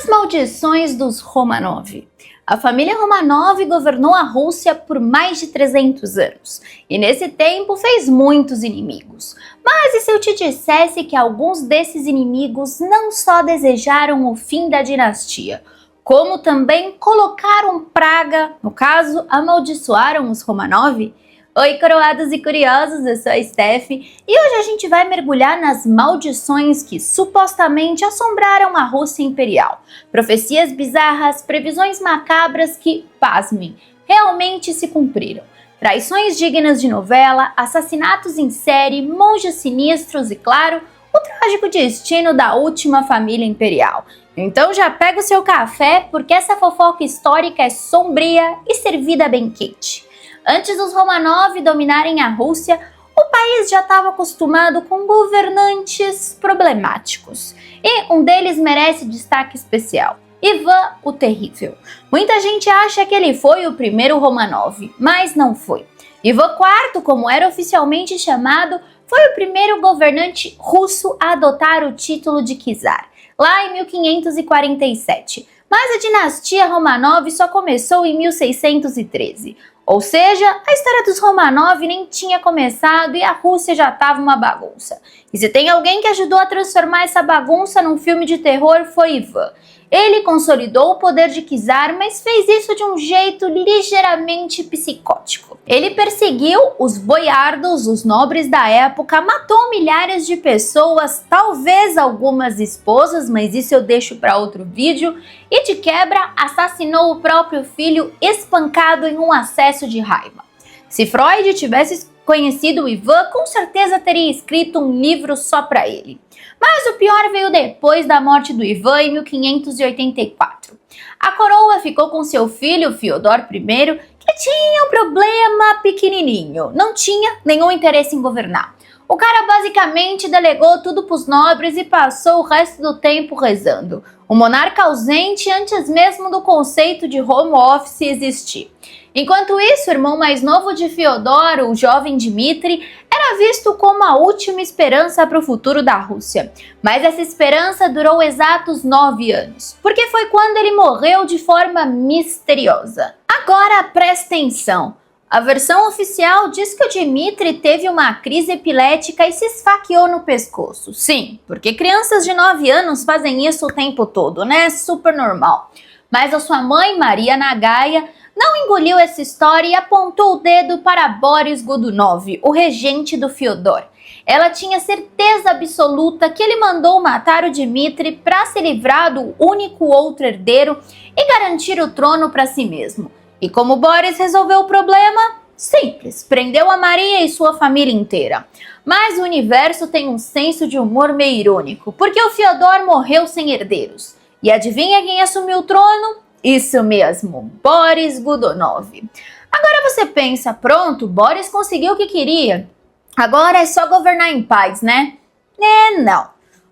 As maldições dos Romanov. A família Romanov governou a Rússia por mais de 300 anos e nesse tempo fez muitos inimigos. Mas e se eu te dissesse que alguns desses inimigos não só desejaram o fim da dinastia, como também colocaram praga, no caso, amaldiçoaram os Romanov? Oi, coroados e curiosos, eu sou a Steph e hoje a gente vai mergulhar nas maldições que supostamente assombraram a Rússia Imperial. Profecias bizarras, previsões macabras que, pasmem, realmente se cumpriram. Traições dignas de novela, assassinatos em série, monges sinistros e, claro, o trágico destino da última família imperial. Então já pega o seu café porque essa fofoca histórica é sombria e servida bem quente. Antes dos Romanov dominarem a Rússia, o país já estava acostumado com governantes problemáticos. E um deles merece destaque especial: Ivan o Terrível. Muita gente acha que ele foi o primeiro Romanov, mas não foi. Ivan IV, como era oficialmente chamado, foi o primeiro governante russo a adotar o título de czar, lá em 1547. Mas a dinastia Romanov só começou em 1613. Ou seja, a história dos Romanov nem tinha começado e a Rússia já estava uma bagunça. E se tem alguém que ajudou a transformar essa bagunça num filme de terror, foi Ivan. Ele consolidou o poder de czar, mas fez isso de um jeito ligeiramente psicótico. Ele perseguiu os boiardos, os nobres da época, matou milhares de pessoas, talvez algumas esposas, mas isso eu deixo para outro vídeo, e de quebra assassinou o próprio filho espancado em um acesso de raiva. Se Freud tivesse conhecido o Ivan, com certeza teria escrito um livro só para ele. Mas o pior veio depois da morte do Ivan em 1584. A coroa ficou com seu filho, Fiodor I, que tinha um problema pequenininho, não tinha nenhum interesse em governar. O cara basicamente delegou tudo para os nobres e passou o resto do tempo rezando. O monarca ausente antes mesmo do conceito de home office existir. Enquanto isso, o irmão mais novo de Fiodor, o jovem Dmitri, era visto como a última esperança para o futuro da Rússia. Mas essa esperança durou exatos 9 anos, porque foi quando ele morreu de forma misteriosa. Agora presta atenção. A versão oficial diz que o Dmitri teve uma crise epilética e se esfaqueou no pescoço. Sim, porque crianças de 9 anos fazem isso o tempo todo, né? Super normal. Mas a sua mãe, Maria Nagaia, não engoliu essa história e apontou o dedo para Boris Godunov, o regente do Fiodor. Ela tinha certeza absoluta que ele mandou matar o Dmitri para se livrar do único outro herdeiro e garantir o trono para si mesmo. E como Boris resolveu o problema? Simples, prendeu a Maria e sua família inteira. Mas o universo tem um senso de humor meio irônico, porque o Fiodor morreu sem herdeiros. E adivinha quem assumiu o trono? Isso mesmo, Boris Godunov. Agora você pensa, pronto, Boris conseguiu o que queria. Agora é só governar em paz, né? Não.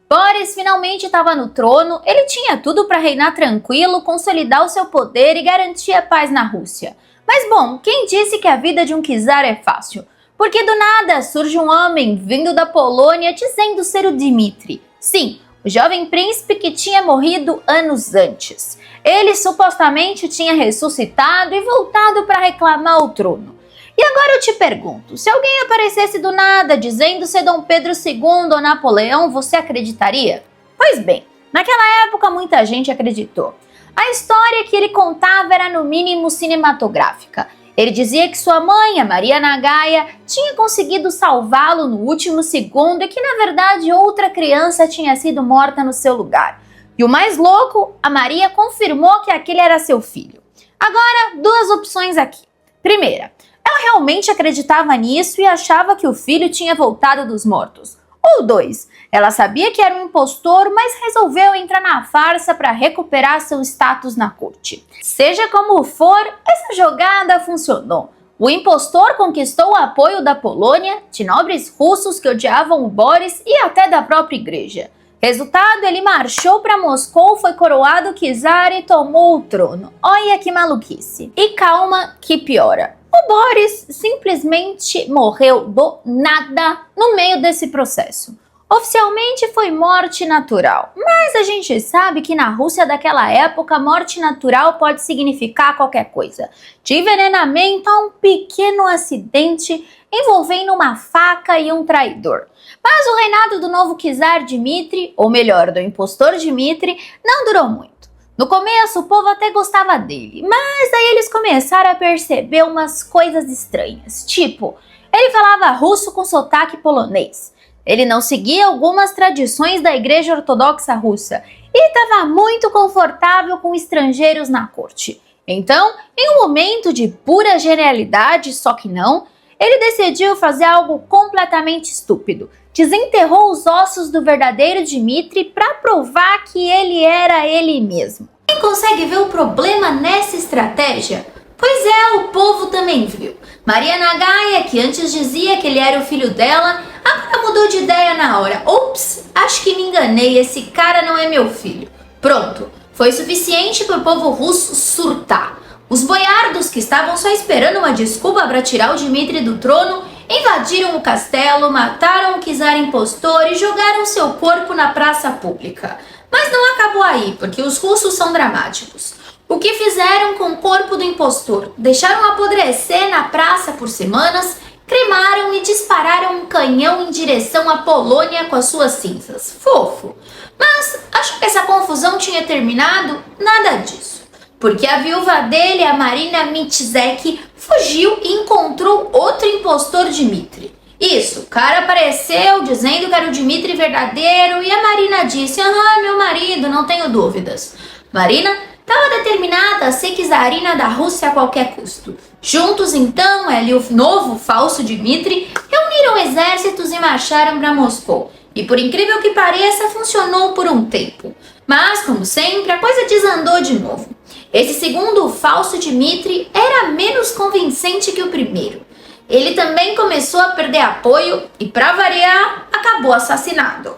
Boris finalmente estava no trono, ele tinha tudo para reinar tranquilo, consolidar o seu poder e garantir a paz na Rússia. Mas bom, quem disse que a vida de um czar é fácil? Porque do nada surge um homem vindo da Polônia dizendo ser o Dmitri. Sim, o jovem príncipe que tinha morrido anos antes. Ele supostamente tinha ressuscitado e voltado para reclamar o trono. E agora eu te pergunto, se alguém aparecesse do nada dizendo ser Dom Pedro II ou Napoleão, você acreditaria? Pois bem, naquela época muita gente acreditou. A história que ele contava era no mínimo cinematográfica. Ele dizia que sua mãe, a Maria Nagaia, tinha conseguido salvá-lo no último segundo e que na verdade outra criança tinha sido morta no seu lugar. E o mais louco, a Maria confirmou que aquele era seu filho. Agora, duas opções aqui. Primeira, ela realmente acreditava nisso e achava que o filho tinha voltado dos mortos. Ou 2, ela sabia que era um impostor, mas resolveu entrar na farsa para recuperar seu status na corte. Seja como for, essa jogada funcionou. O impostor conquistou o apoio da Polônia, de nobres russos que odiavam o Boris e até da própria igreja. Resultado, ele marchou para Moscou, foi coroado czar e tomou o trono. Olha que maluquice. E calma que piora. O Boris simplesmente morreu do nada no meio desse processo. Oficialmente foi morte natural, mas a gente sabe que na Rússia daquela época, morte natural pode significar qualquer coisa, de envenenamento a um pequeno acidente envolvendo uma faca e um traidor. Mas o reinado do novo czar Dmitri, ou melhor, do impostor Dmitri, não durou muito. No começo, o povo até gostava dele, mas aí eles começaram a perceber umas coisas estranhas, tipo, ele falava russo com sotaque polonês. Ele não seguia algumas tradições da Igreja Ortodoxa Russa e estava muito confortável com estrangeiros na corte. Então, em um momento de pura genialidade, só que não, ele decidiu fazer algo completamente estúpido. Desenterrou os ossos do verdadeiro Dmitri para provar que ele era ele mesmo. Quem consegue ver o problema nessa estratégia? Pois é, o povo também viu. Maria Nagaya, que antes dizia que ele era o filho dela, agora mudou de ideia na hora. Ops, acho que me enganei, esse cara não é meu filho. Pronto, foi suficiente para o povo russo surtar. Os boiardos, que estavam só esperando uma desculpa para tirar o Dmitri do trono, invadiram o castelo, mataram o czar impostor e jogaram seu corpo na praça pública. Mas não acabou aí, porque os russos são dramáticos. O que fizeram com o corpo do impostor? Deixaram apodrecer na praça por semanas, cremaram e dispararam um canhão em direção à Polônia com as suas cinzas. Fofo! Mas achou que essa confusão tinha terminado? Nada disso. Porque a viúva dele, a Marina Mitiszek, fugiu e encontrou outro impostor Dmitri. Isso, o cara apareceu dizendo que era o Dmitri verdadeiro e a Marina disse: "Ah, meu marido, não tenho dúvidas." Marina estava determinada a ser czarina da Rússia a qualquer custo. Juntos, então, ela e o novo falso Dmitri reuniram exércitos e marcharam para Moscou. E por incrível que pareça, funcionou por um tempo. Mas, como sempre, a coisa desandou de novo. Esse segundo falso Dmitri era menos convincente que o primeiro. Ele também começou a perder apoio e, para variar, acabou assassinado.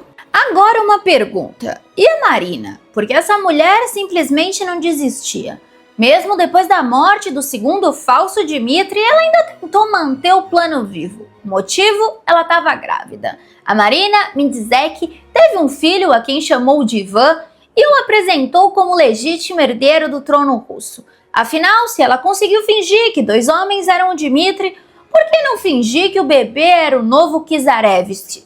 Agora uma pergunta. E a Marina? Porque essa mulher simplesmente não desistia. Mesmo depois da morte do segundo falso Dmitri, ela ainda tentou manter o plano vivo. Motivo? Ela estava grávida. A Marina Mitiszek teve um filho a quem chamou de Ivan e o apresentou como legítimo herdeiro do trono russo. Afinal, se ela conseguiu fingir que dois homens eram o Dmitri, por que não fingir que o bebê era o novo Czarevich?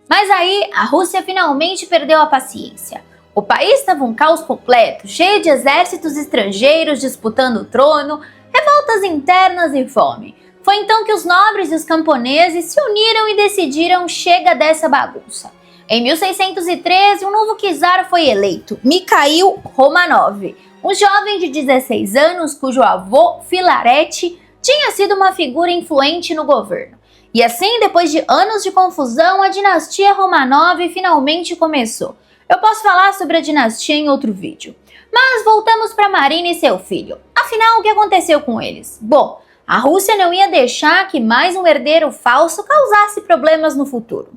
Mas aí, a Rússia finalmente perdeu a paciência. O país estava um caos completo, cheio de exércitos estrangeiros disputando o trono, revoltas internas e fome. Foi então que os nobres e os camponeses se uniram e decidiram: chega dessa bagunça. Em 1613, um novo czar foi eleito, Mikhail Romanov, um jovem de 16 anos cujo avô, Filaret, tinha sido uma figura influente no governo. E assim, depois de anos de confusão, a dinastia Romanov finalmente começou. Eu posso falar sobre a dinastia em outro vídeo. Mas voltamos para Marina e seu filho. Afinal, o que aconteceu com eles? Bom, a Rússia não ia deixar que mais um herdeiro falso causasse problemas no futuro.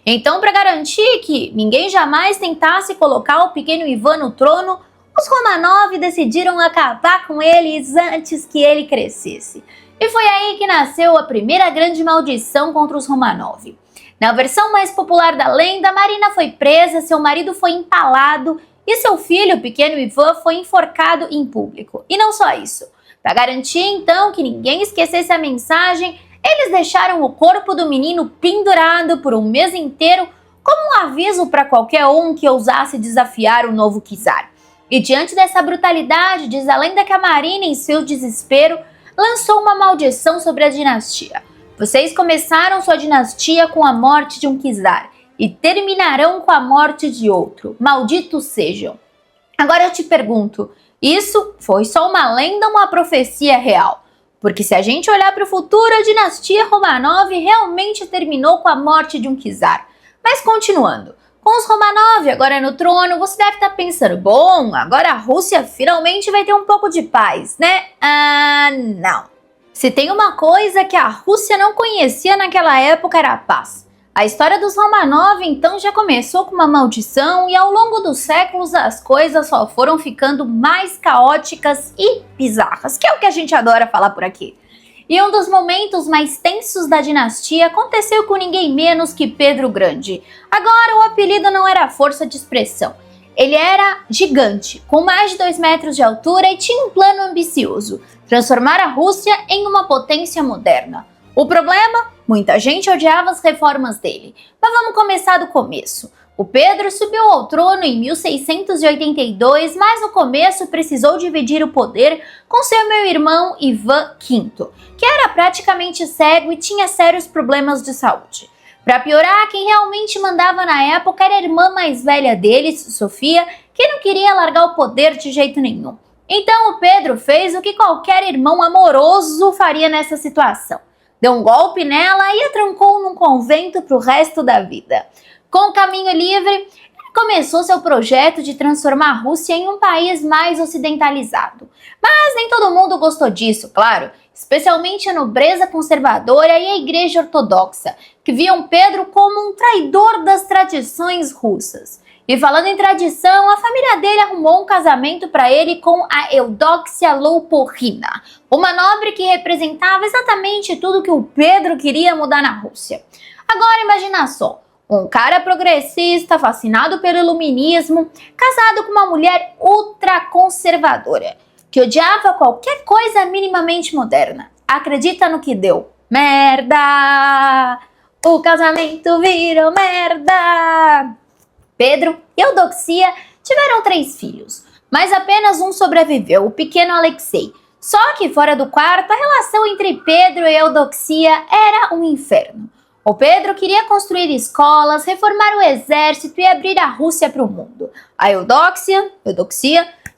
Então, para garantir que ninguém jamais tentasse colocar o pequeno Ivan no trono, os Romanov decidiram acabar com eles antes que ele crescesse. E foi aí que nasceu a primeira grande maldição contra os Romanov. Na versão mais popular da lenda, Marina foi presa, seu marido foi empalado e seu filho, o pequeno Ivan, foi enforcado em público. E não só isso. Para garantir, então, que ninguém esquecesse a mensagem, eles deixaram o corpo do menino pendurado por um mês inteiro como um aviso para qualquer um que ousasse desafiar o novo czar. E diante dessa brutalidade, diz a lenda que a Marina, em seu desespero, lançou uma maldição sobre a dinastia. Vocês começaram sua dinastia com a morte de um czar e terminarão com a morte de outro. Malditos sejam. Agora eu te pergunto, isso foi só uma lenda ou uma profecia real? Porque se a gente olhar para o futuro, a dinastia Romanov realmente terminou com a morte de um czar. Mas continuando, com os Romanov agora no trono, você deve estar pensando: bom, agora a Rússia finalmente vai ter um pouco de paz, né? Não. Se tem uma coisa que a Rússia não conhecia naquela época, era a paz. A história dos Romanov então já começou com uma maldição e ao longo dos séculos as coisas só foram ficando mais caóticas e bizarras, que é o que a gente adora falar por aqui. E um dos momentos mais tensos da dinastia aconteceu com ninguém menos que Pedro o Grande. Agora, o apelido não era força de expressão. Ele era gigante, com mais de 2 metros de altura e tinha um plano ambicioso: transformar a Rússia em uma potência moderna. O problema? Muita gente odiava as reformas dele. Mas vamos começar do começo. O Pedro subiu ao trono em 1682, mas no começo precisou dividir o poder com seu meio-irmão Ivan V, que era praticamente cego e tinha sérios problemas de saúde. Para piorar, quem realmente mandava na época era a irmã mais velha deles, Sofia, que não queria largar o poder de jeito nenhum. Então o Pedro fez o que qualquer irmão amoroso faria nessa situação. Deu um golpe nela e a trancou num convento para o resto da vida. Com o caminho livre, ele começou seu projeto de transformar a Rússia em um país mais ocidentalizado. Mas nem todo mundo gostou disso, claro, especialmente a nobreza conservadora e a igreja ortodoxa, que viam Pedro como um traidor das tradições russas. E falando em tradição, a família dele arrumou um casamento para ele com a Eudóxia Louporrina, uma nobre que representava exatamente tudo que o Pedro queria mudar na Rússia. Agora imagina só, um cara progressista, fascinado pelo iluminismo, casado com uma mulher ultraconservadora, que odiava qualquer coisa minimamente moderna. Acredita no que deu? Merda! O casamento virou merda! Pedro e Eudoxia tiveram 3 filhos, mas apenas um sobreviveu, o pequeno Alexei. Só que fora do quarto, a relação entre Pedro e Eudoxia era um inferno. O Pedro queria construir escolas, reformar o exército e abrir a Rússia para o mundo. A Eudoxia,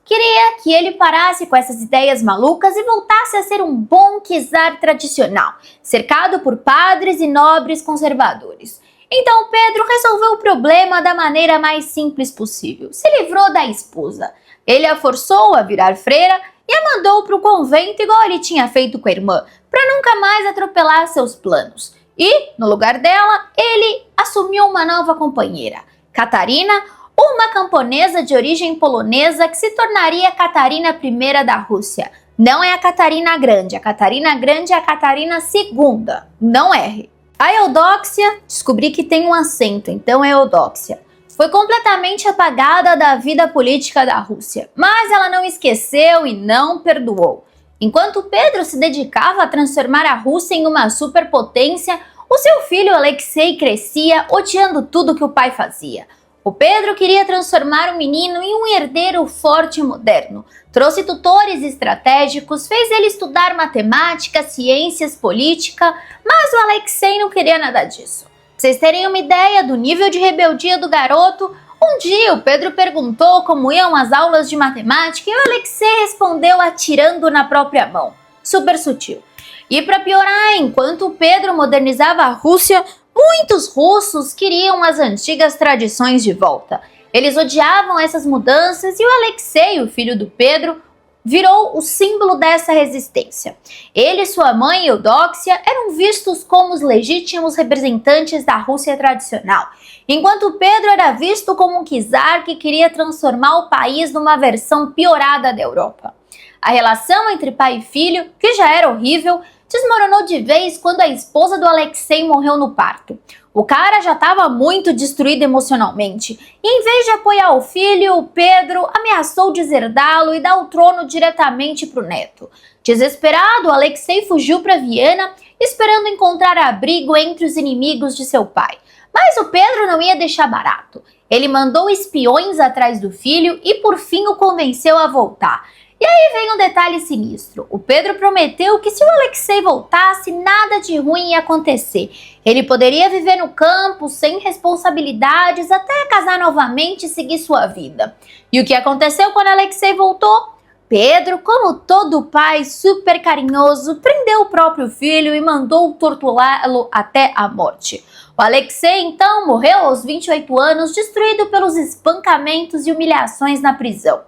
queria que ele parasse com essas ideias malucas e voltasse a ser um bom czar tradicional, cercado por padres e nobres conservadores. Então Pedro resolveu o problema da maneira mais simples possível. Se livrou da esposa. Ele a forçou a virar freira e a mandou para o convento igual ele tinha feito com a irmã, para nunca mais atropelar seus planos. E, no lugar dela, ele assumiu uma nova companheira, Catarina, uma camponesa de origem polonesa que se tornaria Catarina I da Rússia. Não é a Catarina Grande é a Catarina II, não erre. A Eudóxia, descobri que tem um acento, então é Eudóxia, foi completamente apagada da vida política da Rússia, mas ela não esqueceu e não perdoou. Enquanto Pedro se dedicava a transformar a Rússia em uma superpotência, o seu filho Alexei crescia odiando tudo que o pai fazia. O Pedro queria transformar o menino em um herdeiro forte e moderno. Trouxe tutores estratégicos, fez ele estudar matemática, ciências, política, mas o Alexei não queria nada disso. Pra vocês terem uma ideia do nível de rebeldia do garoto, um dia o Pedro perguntou como iam as aulas de matemática e o Alexei respondeu atirando na própria mão. Super sutil. E para piorar, enquanto o Pedro modernizava a Rússia, muitos russos queriam as antigas tradições de volta. Eles odiavam essas mudanças e o Alexei, o filho do Pedro, virou o símbolo dessa resistência. Ele e sua mãe, Eudóxia, eram vistos como os legítimos representantes da Rússia tradicional, enquanto Pedro era visto como um czar que queria transformar o país numa versão piorada da Europa. A relação entre pai e filho, que já era horrível, desmoronou de vez quando a esposa do Alexei morreu no parto. O cara já estava muito destruído emocionalmente e, em vez de apoiar o filho, o Pedro ameaçou deserdá-lo e dar o trono diretamente para o neto. Desesperado, Alexei fugiu para Viena, esperando encontrar abrigo entre os inimigos de seu pai. Mas o Pedro não ia deixar barato. Ele mandou espiões atrás do filho e por fim o convenceu a voltar. E aí vem um detalhe sinistro. O Pedro prometeu que se o Alexei voltasse, nada de ruim ia acontecer. Ele poderia viver no campo, sem responsabilidades, até casar novamente e seguir sua vida. E o que aconteceu quando Alexei voltou? Pedro, como todo pai super carinhoso, prendeu o próprio filho e mandou torturá-lo até a morte. O Alexei, então, morreu aos 28 anos, destruído pelos espancamentos e humilhações na prisão.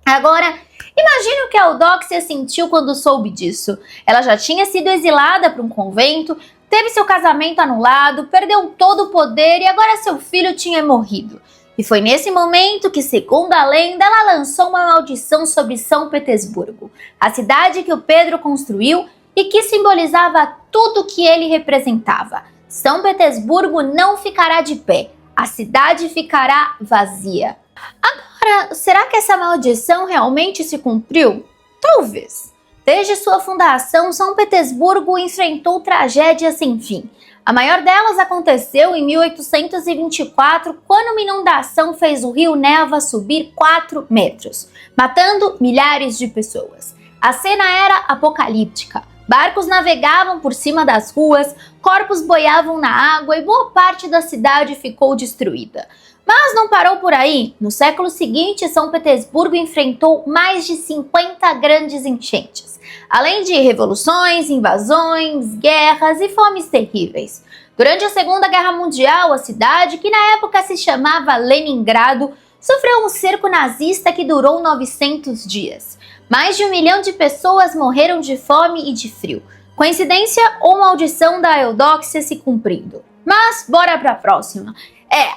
Agora, imagine o que a Eudóxia sentiu quando soube disso. Ela já tinha sido exilada para um convento, teve seu casamento anulado, perdeu todo o poder e agora seu filho tinha morrido. E foi nesse momento que, segundo a lenda, ela lançou uma maldição sobre São Petersburgo, a cidade que o Pedro construiu e que simbolizava tudo que ele representava. São Petersburgo não ficará de pé, a cidade ficará vazia. Agora, será que essa maldição realmente se cumpriu? Talvez. Desde sua fundação, São Petersburgo enfrentou tragédias sem fim. A maior delas aconteceu em 1824, quando uma inundação fez o rio Neva subir 4 metros, matando milhares de pessoas. A cena era apocalíptica. Barcos navegavam por cima das ruas, corpos boiavam na água e boa parte da cidade ficou destruída. Mas não parou por aí. No século seguinte, São Petersburgo enfrentou mais de 50 grandes enchentes, além de revoluções, invasões, guerras e fomes terríveis. Durante a Segunda Guerra Mundial, a cidade, que na época se chamava Leningrado, sofreu um cerco nazista que durou 900 dias. Mais de 1 milhão de pessoas morreram de fome e de frio. Coincidência ou maldição da Eudóxia se cumprindo? Mas bora pra próxima.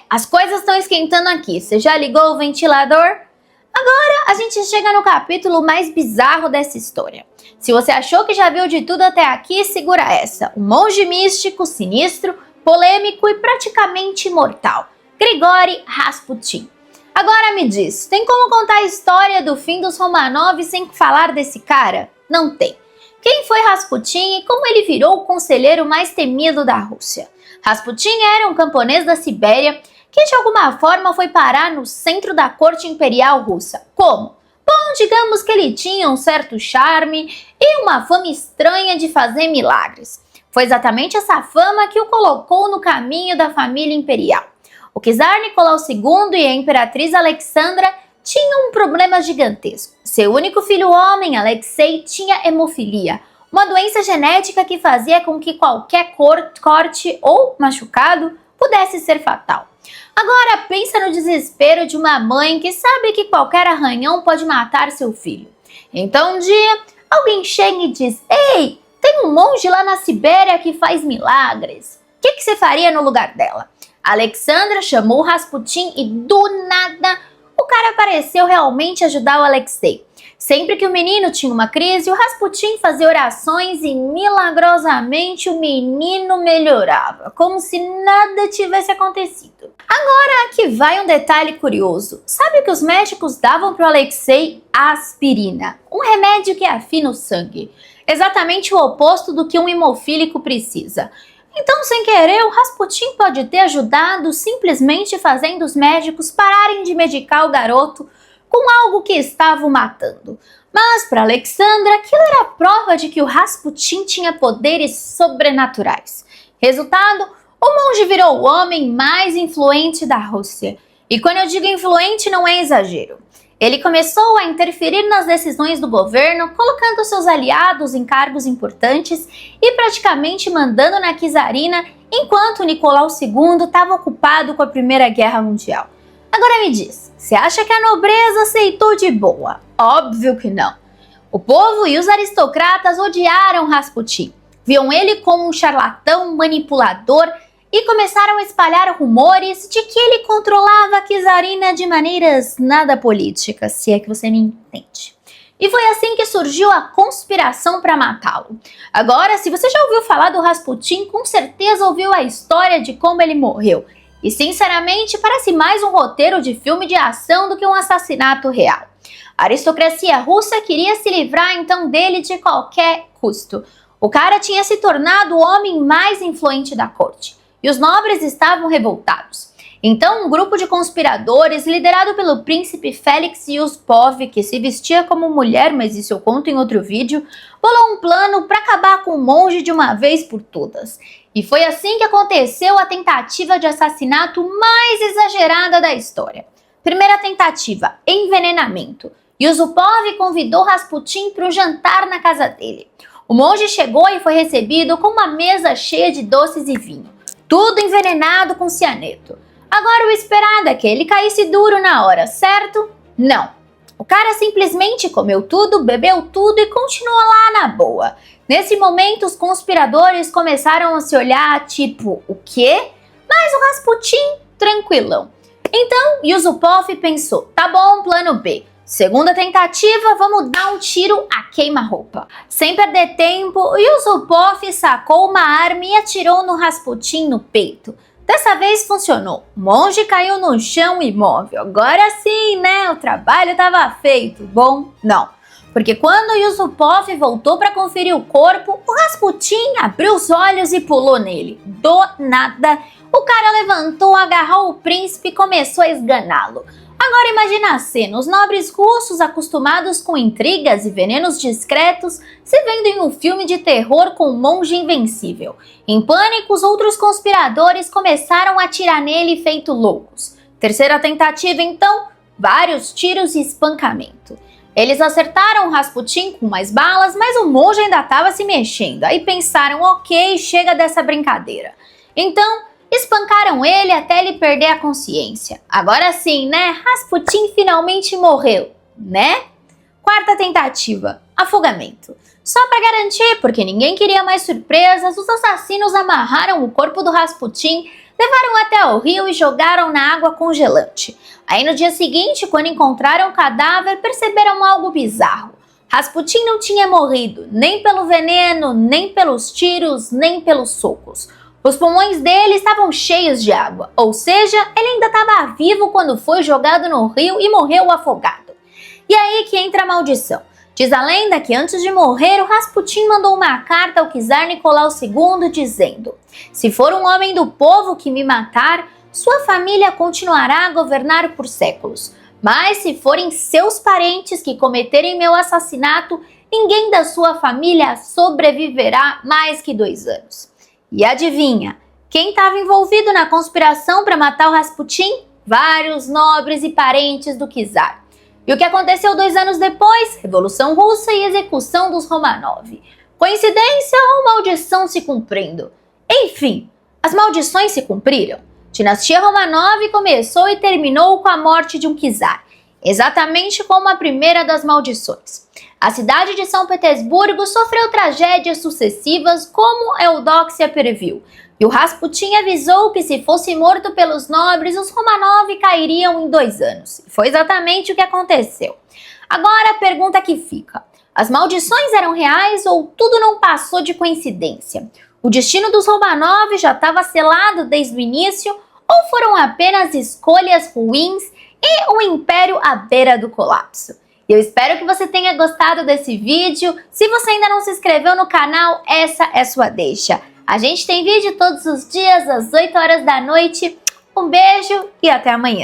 As coisas estão esquentando aqui. Você já ligou o ventilador? Agora a gente chega no capítulo mais bizarro dessa história. Se você achou que já viu de tudo até aqui, segura essa. Um monge místico, sinistro, polêmico e praticamente imortal. Grigori Rasputin. Agora me diz, tem como contar a história do fim dos Romanov sem falar desse cara? Não tem. Quem foi Rasputin e como ele virou o conselheiro mais temido da Rússia? Rasputin era um camponês da Sibéria que de alguma forma foi parar no centro da corte imperial russa. Como? Bom, digamos que ele tinha um certo charme e uma fama estranha de fazer milagres. Foi exatamente essa fama que o colocou no caminho da família imperial. O czar Nicolau II e a imperatriz Alexandra tinham um problema gigantesco. Seu único filho homem, Alexei, tinha hemofilia, uma doença genética que fazia com que qualquer corte ou machucado pudesse ser fatal. Agora pensa no desespero de uma mãe que sabe que qualquer arranhão pode matar seu filho. Então um dia, alguém chega e diz: "Ei, tem um monge lá na Sibéria que faz milagres. O que você faria no lugar dela?" Alexandra chamou Rasputin e do nada o cara pareceu realmente ajudar o Alexei. Sempre que o menino tinha uma crise, o Rasputin fazia orações e milagrosamente o menino melhorava, como se nada tivesse acontecido. Agora aqui vai um detalhe curioso. Sabe o que os médicos davam para o Alexei? Aspirina, um remédio que afina o sangue. Exatamente o oposto do que um hemofílico precisa. Então, sem querer, o Rasputin pode ter ajudado simplesmente fazendo os médicos pararem de medicar o garoto com algo que estava o matando. Mas para Alexandra, aquilo era prova de que o Rasputin tinha poderes sobrenaturais. Resultado, o monge virou o homem mais influente da Rússia. E quando eu digo influente, não é exagero. Ele começou a interferir nas decisões do governo, colocando seus aliados em cargos importantes e praticamente mandando na czarina, enquanto Nicolau II estava ocupado com a Primeira Guerra Mundial. Agora me diz, você acha que a nobreza aceitou de boa? Óbvio que não. O povo e os aristocratas odiaram Rasputin. Viam ele como um charlatão manipulador e começaram a espalhar rumores de que ele controlava a czarina de maneiras nada políticas, se é que você me entende. E foi assim que surgiu a conspiração para matá-lo. Agora, se você já ouviu falar do Rasputin, com certeza ouviu a história de como ele morreu. E sinceramente, parece mais um roteiro de filme de ação do que um assassinato real. A aristocracia russa queria se livrar então dele de qualquer custo. O cara tinha se tornado o homem mais influente da corte. E os nobres estavam revoltados. Então, um grupo de conspiradores, liderado pelo príncipe Félix Yusupov, que se vestia como mulher, mas isso eu conto em outro vídeo, bolou um plano para acabar com o monge de uma vez por todas. E foi assim que aconteceu a tentativa de assassinato mais exagerada da história. Primeira tentativa, envenenamento. Yusupov convidou Rasputin para um jantar na casa dele. O monge chegou e foi recebido com uma mesa cheia de doces e vinho. Tudo envenenado com cianeto. Agora o esperado é que ele caísse duro na hora, certo? Não. O cara simplesmente comeu tudo, bebeu tudo e continuou lá na boa. Nesse momento, os conspiradores começaram a se olhar tipo, o quê? Mas o Rasputin, tranquilão. Então, Yusupov pensou, tá bom, plano B. Segunda tentativa, vamos dar um tiro a queima-roupa. Sem perder tempo, Yusupov sacou uma arma e atirou no Rasputin no peito. Dessa vez funcionou. O monge caiu no chão imóvel. Agora sim, né? O trabalho estava feito. Bom, não. Porque quando Yusupov voltou para conferir o corpo, o Rasputin abriu os olhos e pulou nele. Do nada, o cara levantou, agarrou o príncipe e começou a esganá-lo. Agora imagina a cena, os nobres russos acostumados com intrigas e venenos discretos se vendo em um filme de terror com um monge invencível. Em pânico, os outros conspiradores começaram a atirar nele feito loucos. Terceira tentativa então, vários tiros e espancamento. Eles acertaram o Rasputin com mais balas, mas o monge ainda estava se mexendo. Aí pensaram, ok, chega dessa brincadeira. Então, espancaram ele até ele perder a consciência. Agora sim, né? Rasputin finalmente morreu, né? Quarta tentativa, afogamento. Só para garantir, porque ninguém queria mais surpresas, os assassinos amarraram o corpo do Rasputin, levaram até o rio e jogaram na água congelante. Aí no dia seguinte, quando encontraram o cadáver, perceberam algo bizarro. Rasputin não tinha morrido, nem pelo veneno, nem pelos tiros, nem pelos socos. Os pulmões dele estavam cheios de água, ou seja, ele ainda estava vivo quando foi jogado no rio e morreu afogado. E aí que entra a maldição. Diz a lenda que antes de morrer, o Rasputin mandou uma carta ao czar Nicolau II dizendo: "Se for um homem do povo que me matar, sua família continuará a governar por séculos. Mas se forem seus parentes que cometerem meu assassinato, ninguém da sua família sobreviverá mais que 2 anos." E adivinha, quem estava envolvido na conspiração para matar o Rasputin? Vários nobres e parentes do czar. E o que aconteceu 2 anos depois? Revolução Russa e execução dos Romanov. Coincidência ou maldição se cumprindo? Enfim, as maldições se cumpriram. Dinastia Romanov começou e terminou com a morte de um czar, exatamente como a primeira das maldições. A cidade de São Petersburgo sofreu tragédias sucessivas, como Eudóxia previu. E o Rasputin avisou que se fosse morto pelos nobres, os Romanov cairiam em 2 anos. E foi exatamente o que aconteceu. Agora a pergunta que fica: as maldições eram reais ou tudo não passou de coincidência? O destino dos Romanov já estava selado desde o início ou foram apenas escolhas ruins e um império à beira do colapso? Eu espero que você tenha gostado desse vídeo. Se você ainda não se inscreveu no canal, essa é sua deixa. A gente tem vídeo todos os dias às 8 horas da noite. Um beijo e até amanhã.